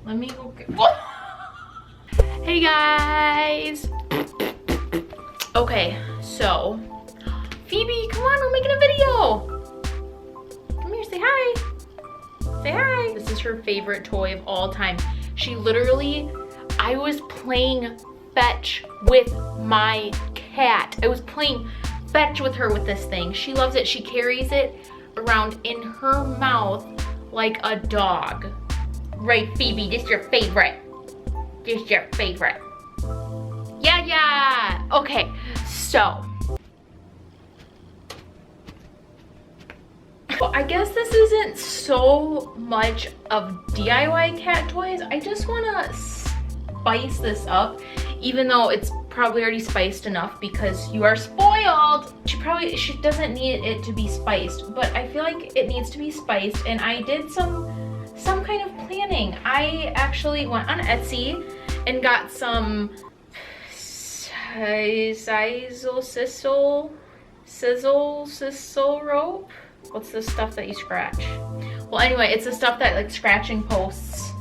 Let me go get... Whoa! Hey guys! Okay, so... Phoebe, come on, we're making a video! Come here, say hi! Say hi! This is her favorite toy of all time. She literally... I was playing fetch with my cat. I was playing fetch with her with this thing. She loves it. She carries it around in her mouth like a dog. Right, Phoebe, this is your favorite. This is your favorite. Yeah. Okay, so. Well, I guess this isn't so much of DIY cat toys. I just wanna spice this up, even though it's probably already spiced enough because you are spoiled. She doesn't need it to be spiced, but I feel like it needs to be spiced, and I did some kind of planning. I actually went on Etsy and got some sizzle rope. What's the stuff that you scratch? Well, anyway, it's the stuff that like scratching posts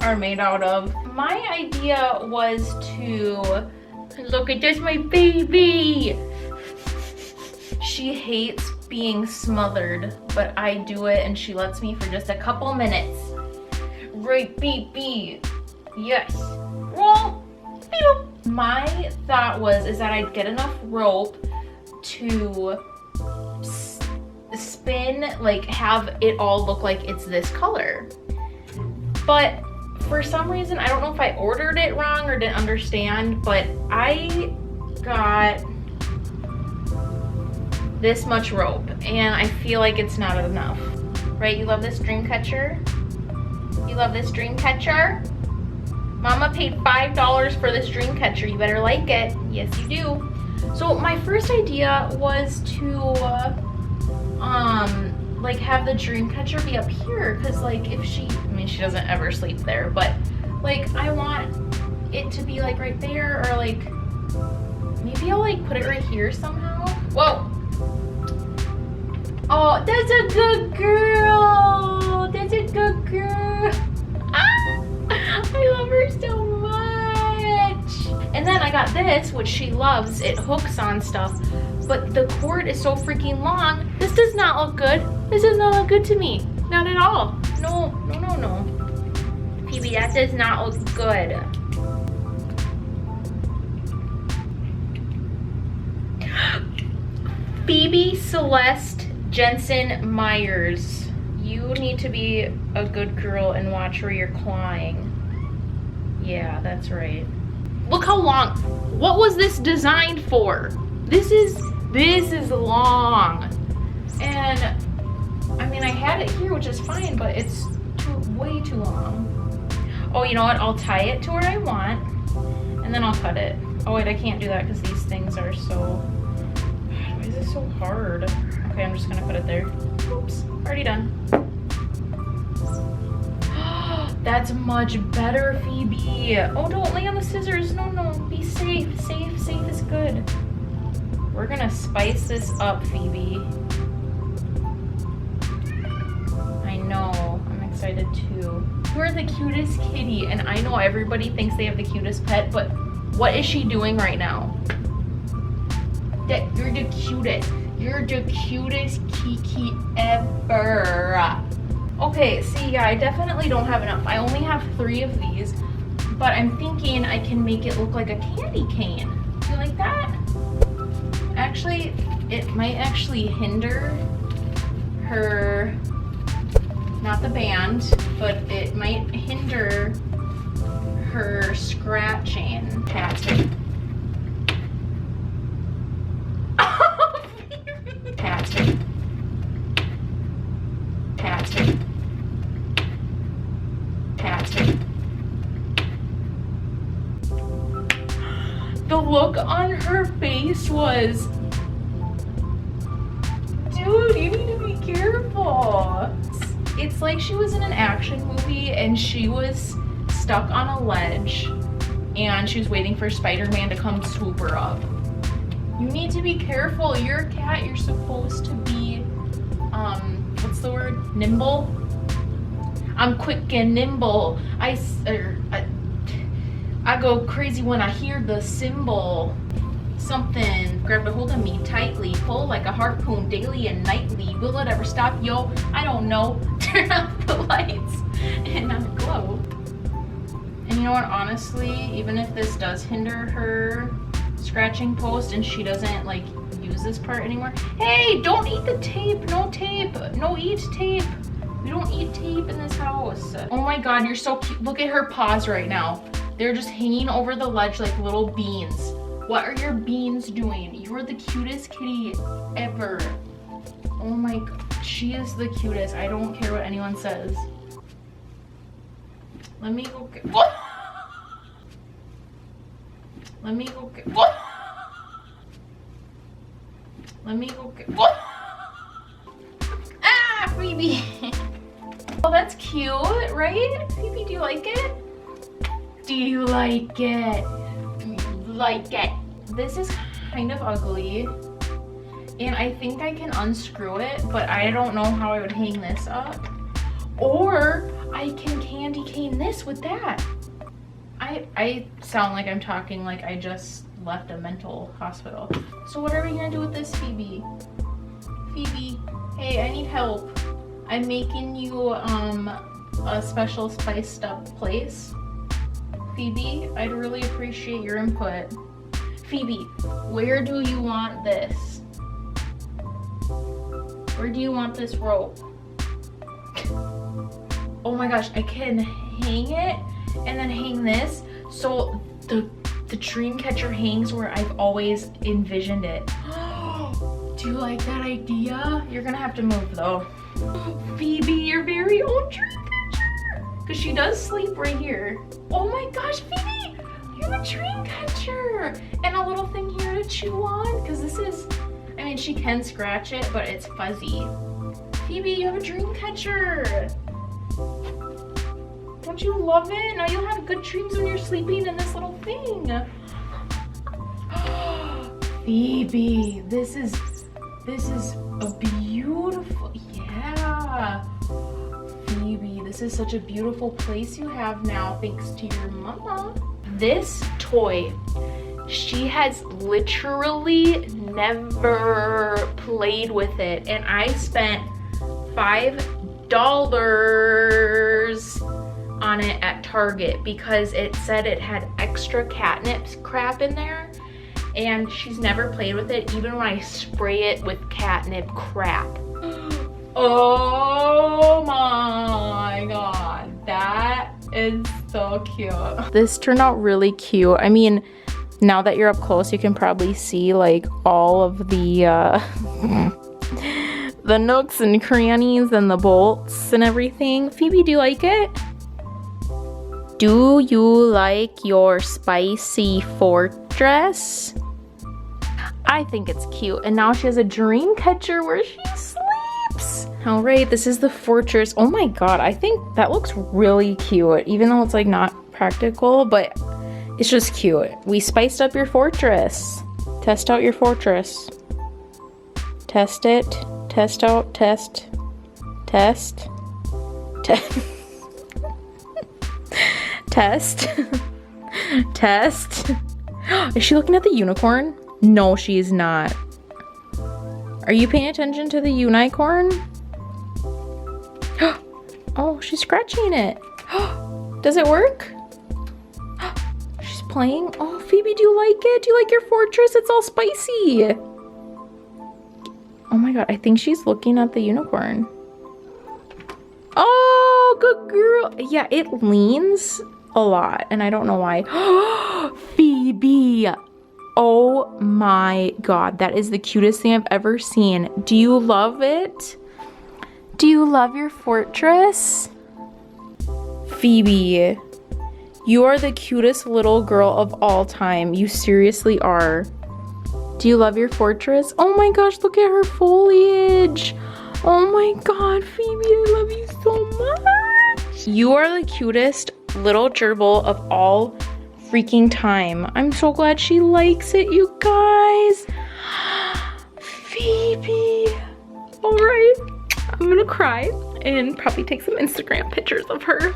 are made out of. My idea was to, look at this, my baby. She hates being smothered, but I do it and she lets me for just a couple minutes. Right, baby? Yes. Well, my thought is that I'd get enough rope to spin, like have it all look like it's this color. But for some reason, I don't know if I ordered it wrong or didn't understand, but I got this much rope and I feel like it's not enough. Right? You love this dream catcher? You love this dream catcher? Mama paid $5 for this dream catcher. You better like it. Yes, you do. So my first idea was to like have the dream catcher be up here, because like if she, I mean, she doesn't ever sleep there, but like I want it to be like right there, or like maybe I'll like put it right here somehow. Whoa. Oh, that's a good girl. That's a good girl. Ah, I love her so much. And then I got this, which she loves. It hooks on stuff, but the cord is so freaking long. This does not look good. This does not look good to me. Not at all. No. Phoebe, that does not look good. Phoebe Celeste Jensen Myers. You need to be a good girl and watch where you're clawing. Yeah, that's right. Look how long. What was this designed for? This is long. And I mean, I had it here, which is fine, but it's way too long. Oh, you know what? I'll tie it to where I want, and then I'll cut it. Oh wait, I can't do that because these things are so, why is this so hard? Okay, I'm just gonna put it there. Oops, already done. That's much better, Phoebe. Oh, don't lay on the scissors. No, be safe. Safe is good. We're gonna spice this up, Phoebe. I know, I'm excited too. You're the cutest kitty, and I know everybody thinks they have the cutest pet, but what is she doing right now? That you're the cutest. You're the cutest Kiki ever. Okay, see, yeah, I definitely don't have enough. I only have 3 of these, but I'm thinking I can make it look like a candy cane. Do you like that? Actually, it might actually hinder her, not the band, but it might hinder her scratching. Tattoo. Tattoo. Tattoo. Tattoo. The look on her face was, dude, you need to be careful. It's like she was in an action movie and she was stuck on a ledge and she was waiting for Spider-Man to come swoop her up. You need to be careful. You're a cat. You're supposed to be, what's the word? Nimble? I'm quick and nimble. I go crazy when I hear the cymbal. Something grabbed a hold of me tightly, pull like a harpoon daily and nightly. Will it ever stop, yo? I don't know. Turn off the lights and I'm glow. And you know what, honestly, even if this does hinder her scratching post and she doesn't like use this part anymore, hey, don't eat the tape. No tape. No eat tape. We don't eat tape in this house. Oh my god, you're so cute. Look at her paws right now. They're just hanging over the ledge like little beans. What are your beans doing? You are the cutest kitty ever. Oh my god, she is the cutest. I don't care what anyone says. Let me go get, what? Let me go get, what? Let me go get, what? Ah, Phoebe. Oh, that's cute, right? Phoebe, do you like it? Do you like it? Do you like it? This is kind of ugly. And I think I can unscrew it, but I don't know how I would hang this up. Or I can candy cane this with that. I sound like I'm talking like I just left a mental hospital. So what are we gonna do with this, Phoebe? Phoebe, hey, I need help. I'm making you a special spiced up place. Phoebe, I'd really appreciate your input. Phoebe, where do you want this? Where do you want this rope? Oh my gosh, I can hang it and then hang this so the dream catcher hangs where I've always envisioned it. Do you like that idea? You're gonna have to move though. Phoebe, your very own dream catcher. Because she does sleep right here. Oh my gosh, Phoebe, you're the dream catcher. And a little thing here to chew on. Because this is, I mean, she can scratch it, but it's fuzzy. Phoebe, you have a dream catcher. Don't you love it? Now you'll have good dreams when you're sleeping in this little thing. Phoebe, this is a beautiful, yeah. Phoebe, this is such a beautiful place you have now thanks to your mama. This toy, she has literally never played with it, and I spent $5 on it at Target because it said it had extra catnip crap in there, and she's never played with it even when I spray it with catnip crap. Oh my god, that is so cute. This turned out really cute. I mean, now that you're up close, you can probably see like all of the the nooks and crannies and the bolts and everything. Phoebe, do you like it? Do you like your spicy fortress? I think it's cute. And now she has a dream catcher where she sleeps. All right, this is the fortress. Oh my god, I think that looks really cute, even though it's like not practical, but it's just cute. We spiced up your fortress. Test out your fortress. Test it. Test out. Test. Test. Test. Test. Test. Is she looking at the unicorn? No, she's not. Are you paying attention to the unicorn? Oh, she's scratching it. Does it work? She's playing. Oh, Phoebe, do you like it? Do you like your fortress? It's all spicy. Oh my god, I think she's looking at the unicorn. Oh, good girl. Yeah, it leans a lot, and I don't know why. Phoebe. Oh my god, that is the cutest thing I've ever seen. Do you love it? Do you love your fortress? Phoebe, you are the cutest little girl of all time. You seriously are. Do you love your fortress? Oh my gosh, look at her foliage. Oh my god, Phoebe, I love you so much. You are the cutest little gerbil of all freaking time. I'm so glad she likes it, you guys. Phoebe. All right, I'm gonna cry. and probably take some Instagram pictures of her.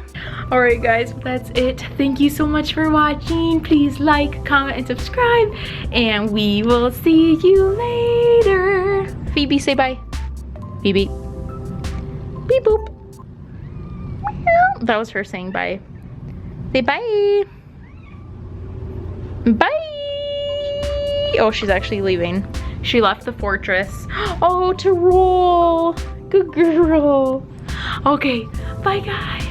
All right guys, that's it. Thank you so much for watching. Please like, comment, and subscribe, and we will see you later. Phoebe, say bye. Phoebe. Beep boop. That was her saying bye. Say bye. Bye. Oh, she's actually leaving. She left the fortress. Oh, to roll. Good girl. Okay, bye guys.